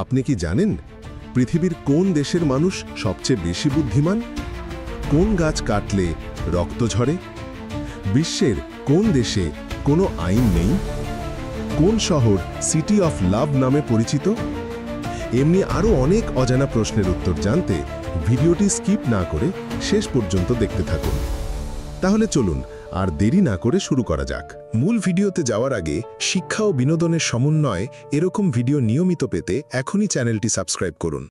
আপনি কি জানেন পৃথিবীর কোন দেশের মানুষ সবচেয়ে বেশি বুদ্ধিমান? কোন গাছ কাটলে রক্ত ঝরে? বিশ্বের কোন দেশে কোনো আইন নেই? কোন শহর সিটি অফ লাভ নামে পরিচিত? এমনি আরও অনেক অজানা প্রশ্নের উত্তর জানতে ভিডিওটি স্কিপ না করে শেষ পর্যন্ত দেখতে থাকুন। তাহলে চলুন আর দেরি না করে শুরু করা যাক। মূল ভিডিওতে যাওয়ার আগে শিক্ষা ও বিনোদনের সমন্বয়ে এরকম ভিডিও নিয়মিত পেতে এখনই চ্যানেলটি সাবস্ক্রাইব করুন।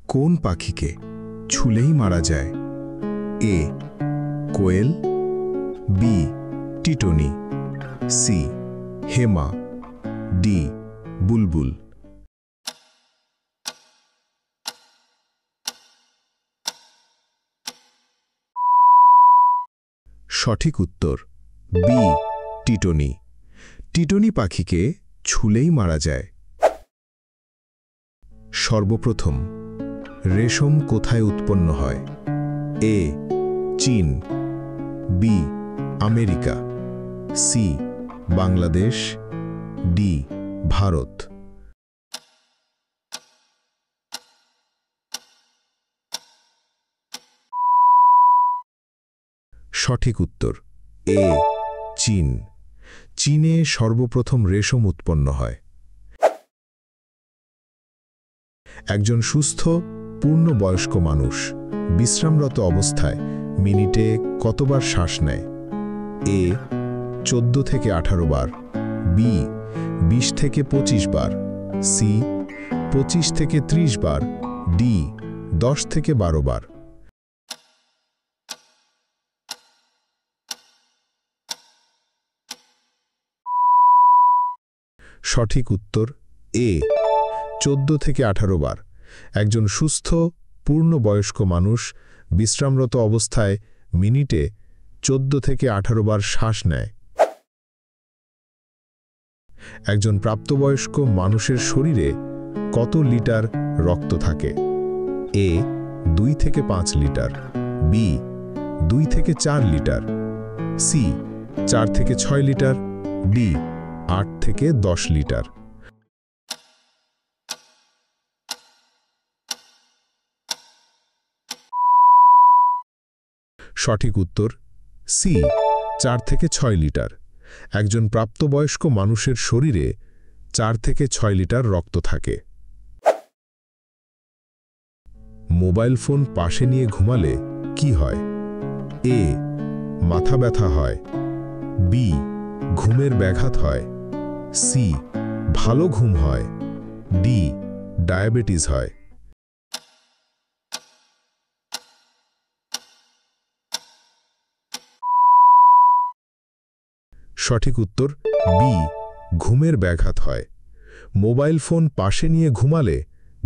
কোন পাখিকে ছুলেই মারা যায়? এ কোয়েল, বি টিটনি, সি হেমা, ডি বুলবুল। সঠিক উত্তর বি টিটনি। টিটনি পাখিকে ছুলেই মারা যায়। সর্বপ্রথম রেশম কোথায় উৎপন্ন হয়? এ চীন, B America, C Bangladesh, D Bharat. সঠিক উত্তর এ চীন। চীনে সর্বপ্রথম রেশম উৎপন্ন হয়। একজন সুস্থ পূর্ণবয়স্ক মানুষ বিশ্রামরত অবস্থায় মিনিটে কতবার শ্বাস নেয়? এ 14 থেকে 18 বার, বি 20 থেকে 25 বার, সি 25 থেকে 30 বার, ডি 10 থেকে 12 বার। সঠিক উত্তর এ 14 থেকে 18 বার। একজন সুস্থ পূর্ণবয়স্ক মানুষ বিশ্রামরত অবস্থায় মিনিটে 14 থেকে 18 বার শ্বাস নেয়। একজন প্রাপ্তবয়স্ক মানুষের শরীরে কত লিটার রক্ত থাকে? এ 2 থেকে 5 লিটার, বি 2 থেকে 4 লিটার, সি 4 থেকে 6 লিটার, ডি 8 থেকে 10 লিটার। সঠিক উত্তর সি 4 থেকে 6 লিটার। একজন প্রাপ্তবয়স্ক মানুষের শরীরে 4 থেকে 6 লিটার রক্ত থাকে। মোবাইল ফোন পাশে নিয়ে ঘুমালে কি হয়? এ মাথা ব্যথা হয়, বি ঘুমের ব্যাঘাত হয়, সি ভালো ঘুম হয়, ডি ডায়াবেটিস হয়। সঠিক উত্তর বি ঘুমের ব্যাঘাত হয়। মোবাইল ফোন পাশে নিয়ে ঘুমালে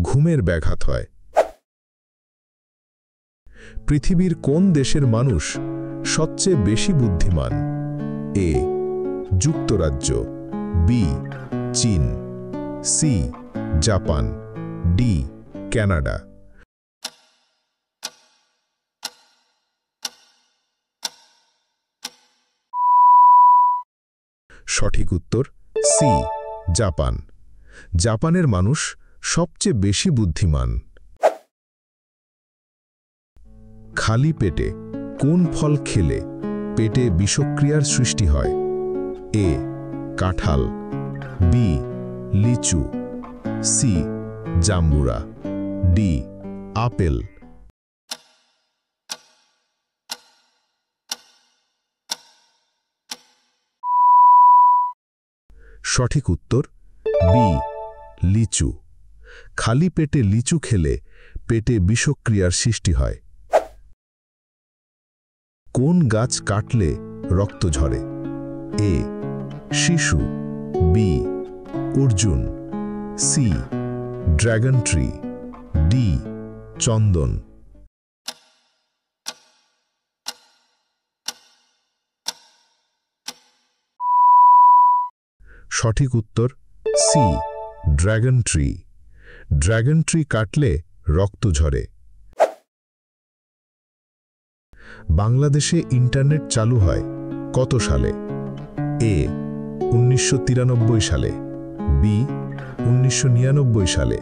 ঘুমের ব্যাঘাত হয়। পৃথিবীর কোন দেশের মানুষ সবচেয়ে বেশি বুদ্ধিমান? এ যুক্তরাজ্য, বি চীন, সি জাপান, ডি কানাডা। সঠিক উত্তর সি জাপান। জাপানের মানুষ সবচেয়ে বেশি বুদ্ধিমান। খালি পেটে কোন ফল খেলে পেটে বিষক্রিয়ার সৃষ্টি হয়? এ কাঁঠাল, বি লিচু, সি জাম্বুরা, ডি আপেল। সঠিক উত্তর বি লিচু। খালি পেটে লিচু খেলে পেটে বিষক্রিয়ার সৃষ্টি হয়। কোন গাছ কাটলে রক্ত ঝরে? এ শিশু, বি অর্জুন, সি ড্রাগন ট্রি, ডি চন্দন। সঠিক উত্তর C dragon tree. Dragon tree কাটলে রক্ত ঝরে। বাংলাদেশে ইন্টারনেট চালু হয় কত সালে? এ 1993 সালে, বি 1999 সালে,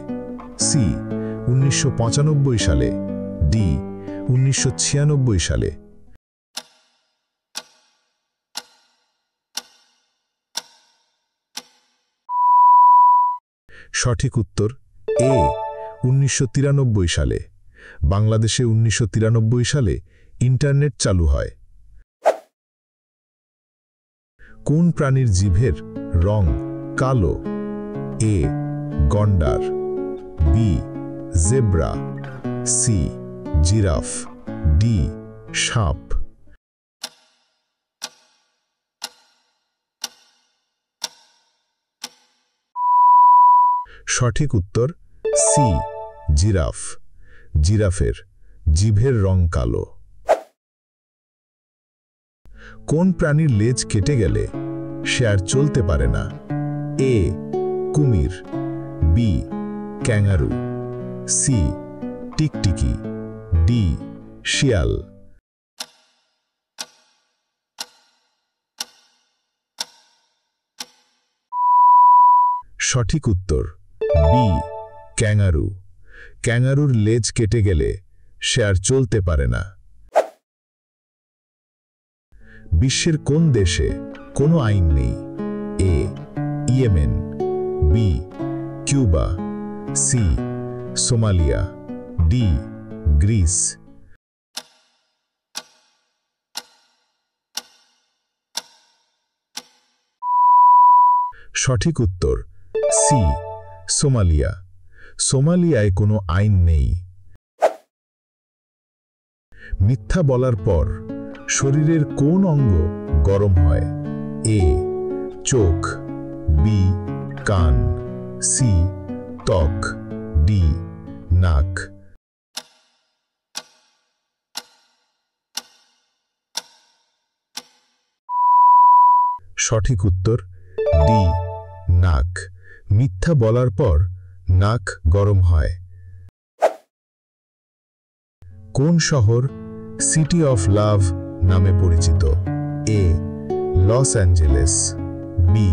সি 1995 সালে, ডি 1996 সালে। সঠিক উত্তর এ 1993 সালে। বাংলাদেশে 1993 সালে ইন্টারনেট চালু হয়। কোন প্রাণীর জিভের রং কালো? এ গন্ডার, B zebra, C giraffe, D সাপ। সঠিক উত্তর সি জিরাফ। জিরাফের জিভের রং কালো। কোন প্রাণীর লেজ কেটে গেলে সে আর চলতে পারে না? এ কুমির, বি ক্যাঙ্গারু, সি টিকটিকি, ডি শিয়াল। সঠিক উত্তর বি ক্যাঙ্গারু। ক্যাঙ্গারুর লেজ কেটে গেলে সে আর চলতে পারে না। বিশ্বের কোন দেশে কোনো আইন নেই? A Yemen, B Cuba, C Somalia, D Greece. সঠিক উত্তর সি সোমালিয়া। সোমালিয়ায় কোনো আইন নেই। মিথ্যা বলার পর শরীরের কোন অঙ্গ গরম হয়? এ চোখ, বি কান, সি ত্বক, ডি নাক। সঠিক উত্তর ডি নাক। মিথ্যা বলার পর নাক গরম হয়। কোন শহর সিটি অফ লাভ নামে পরিচিত? A Los Angeles, B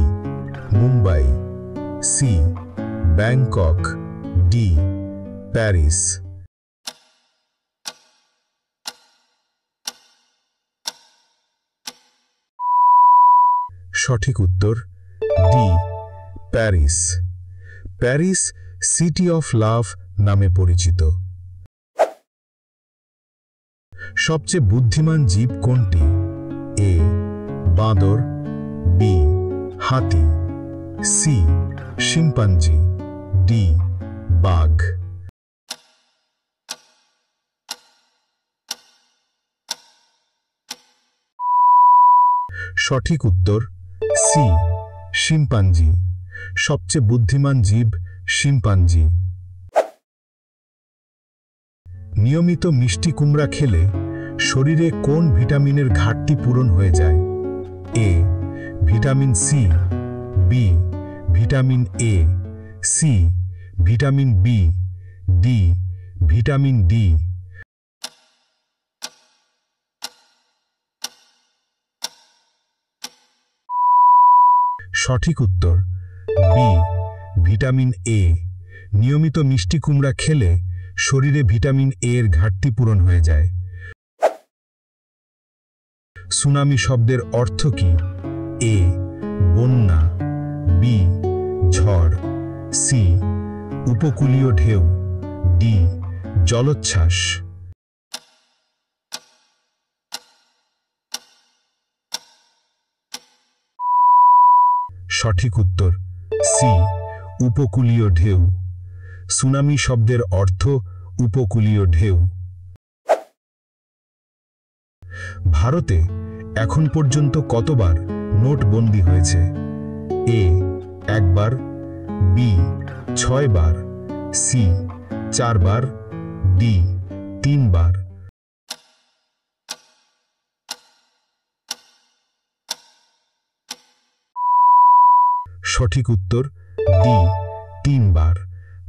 Mumbai, C Bangkok, D Paris. সঠিক উত্তর D Paris. Paris city of love নামে পরিচিত। সবচেয়ে বুদ্ধিমান জীব কোনটি? এ বাঁদর, বি হাতি, সি শিম্পাঞ্জি, ডি বাঘ। সঠিক উত্তর সি শিম্পাঞ্জি। সবচেয়ে বুদ্ধিমান জীব শিম্পাঞ্জি। নিয়মিত মিষ্টি কুমড়া খেলে শরীরে কোন ভিটামিনের ঘাটতি পূরণ হয়ে যায়? A vitamin C, B vitamin A, C vitamin B, D vitamin D. সঠিক উত্তর বি ভিটামিন এ। নিয়মিত মিষ্টি কুমড়া খেলে শরীরে ভিটামিন এ এর ঘাটতি পূরণ হয়ে যায়। সুনামি শব্দের অর্থ কি? এ বন্যা, বি ঝড়, সি উপকূলীয় ঢেউ, ডি জলোচ্ছ্বাস। সঠিক উত্তর সি উপকূলীয় ঢেউ। সুনামি শব্দের অর্থ উপকূলীয় ঢেউ। ভারতে এখন পর্যন্ত কতবার নোটবন্দি হয়েছে? এ একবার, বি 6 বার, সি 4 বার, ডি 3 বার। সঠিক উত্তর ডি 3 বার।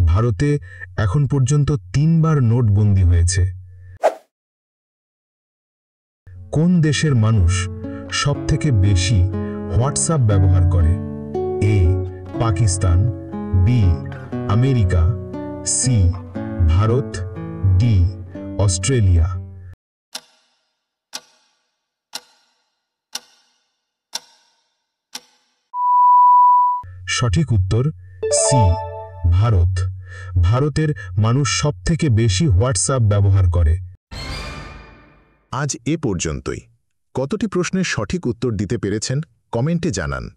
ভারতে এখন পর্যন্ত 3 বার নোটবন্দি হয়েছে। কোন দেশের মানুষ সবথেকে বেশি হোয়াটসঅ্যাপ ব্যবহার করে? A Pakistan, B America, C Bharat, D Australia. সঠিক উত্তর সি ভারত। ভারতের মানুষ সবথেকে বেশি হোয়াটসঅ্যাপ ব্যবহার করে। আজ এ পর্যন্তই। কতটি প্রশ্নের সঠিক উত্তর দিতে পেরেছেন কমেন্টে জানান।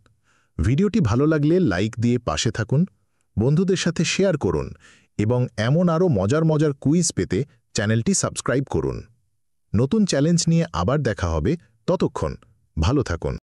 ভিডিওটি ভালো লাগলে লাইক দিয়ে পাশে থাকুন, বন্ধুদের সাথে শেয়ার করুন এবং এমন আরও মজার মজার কুইজ পেতে চ্যানেলটি সাবস্ক্রাইব করুন। নতুন চ্যালেঞ্জ নিয়ে আবার দেখা হবে, ততক্ষণ ভালো থাকুন।